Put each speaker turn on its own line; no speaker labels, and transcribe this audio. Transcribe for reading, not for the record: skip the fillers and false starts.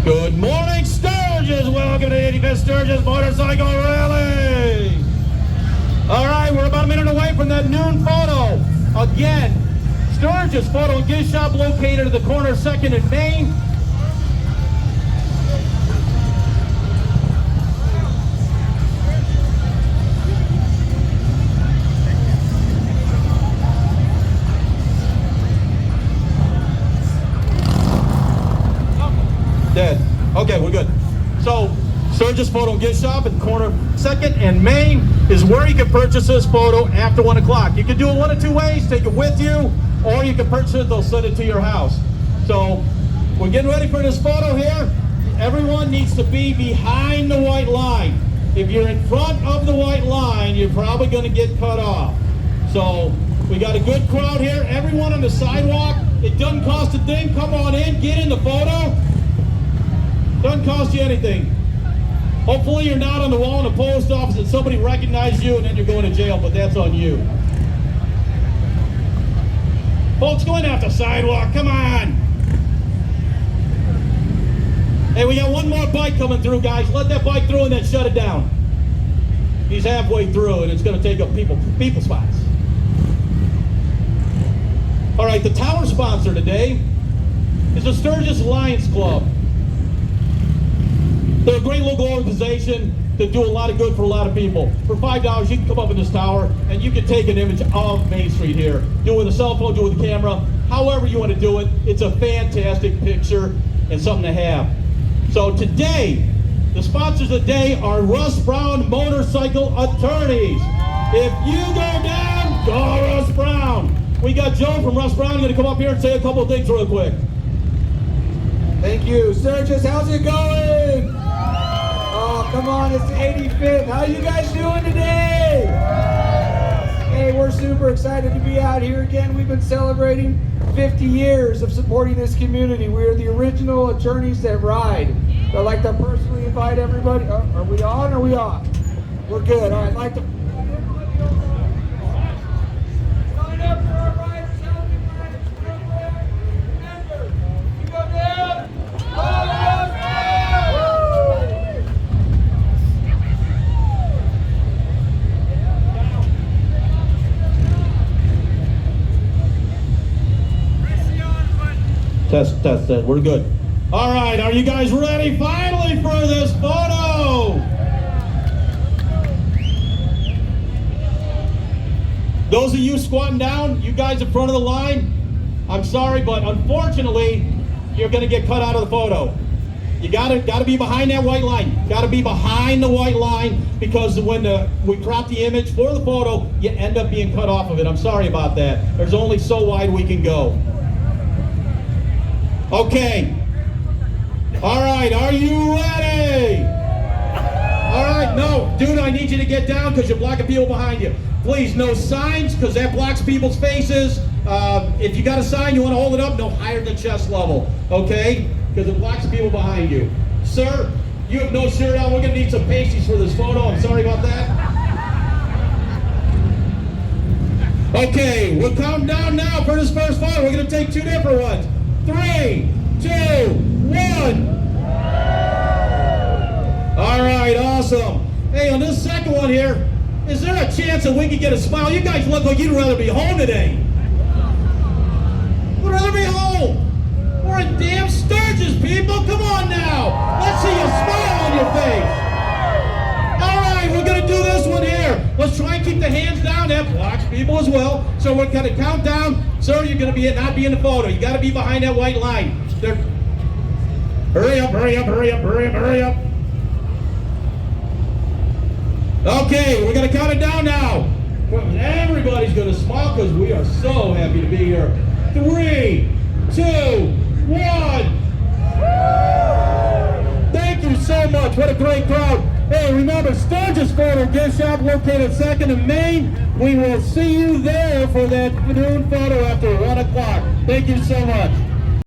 Good morning, Sturgis. Welcome to the 85th Sturgis Motorcycle Rally. All right, we're about a minute away from that noon photo. Again, Sturgis Photo and Gift Shop located at the corner of 2nd and Main. Dead. Okay, we're good. So, Sturgis Photo and Gift Shop at the corner of 2nd and Main is where you can purchase this photo after 1 o'clock. You can do it one of two ways, take it with you, or you can purchase it, they'll send it to your house. So, we're getting ready for this photo here. Everyone needs to be behind the white line. If you're in front of the white line, you're probably going to get cut off. So, we got a good crowd here. Everyone on the sidewalk, it doesn't cost a thing. Come on in, get in the photo. Doesn't cost you anything. Hopefully you're not on the wall in the post office and somebody recognizes you and then you're going to jail, but that's on you. Folks, going off the sidewalk, come on. Hey, we got one more bike coming through, guys. Let that bike through and then shut it down. He's halfway through and it's going to take up people spots. All right, the tower sponsor today is the Sturgis Lions Club. They're a great local organization that do a lot of good for a lot of people. For $5, you can come up in this tower and you can take an image of Main Street here. Do it with a cell phone, do it with a camera, however you want to do it. It's a fantastic picture and something to have. So today, the sponsors of the day are Russ Brown Motorcycle Attorneys. If you go down, call Russ Brown. We got Joe from Russ Brown going to come up here and say a couple of things real quick.
Thank you. Sturgis, how's it going? Oh, come on, it's the 85th. How you guys doing today? Hey, we're super excited to be out here again. We've been celebrating 50 years of supporting this community. We are the original attorneys that ride. So I'd like to personally invite everybody. Are we on or are we off? We're good. All right, I'd like to... Sign up for our riders, helping riders program. Remember, you go down, all down.
Test. We're good. All right, are you guys ready finally for this photo? Those of you squatting down, you guys in front of the line, I'm sorry, but unfortunately, you're going to get cut out of the photo. You gotta be behind that white line. Got to be behind the white line because when we crop the image for the photo, you end up being cut off of it. I'm sorry about that. There's only so wide we can go. Okay. All right, are you ready? All right, no, dude, I need you to get down because you're blocking people behind you. Please, no signs because that blocks people's faces. If you got a sign, you want to hold it up, no higher than chest level, okay? Because it blocks people behind you. Sir, you have no shirt on. We're going to need some pasties for this photo. I'm sorry about that. Okay, we're counting down now for this first photo. We're going to take two different ones. 3, 2, 1. All right, awesome. Hey, on this second one here, is there a chance that we could get a smile? You guys look like you'd rather be home today. We'd rather be home. We're in damn Sturgis, people. Come on now. Let's see a smile on your face. All right, we're going to do this one here. Let's try and keep the hands down. That blocks people as well. So we're going to count down. Sir, you're going to not be in the photo. You got to be behind that white line. Hurry up, hurry up, hurry up, hurry up, hurry up. Okay, we're going to count it down now. Everybody's going to smile because we are so happy to be here. 3, 2, 1. Thank you so much. What a great crowd. Hey, remember, Sturgis Photo Gift Shop located 2nd and Main. We will see you there for that noon photo after 1 o'clock. Thank you so much.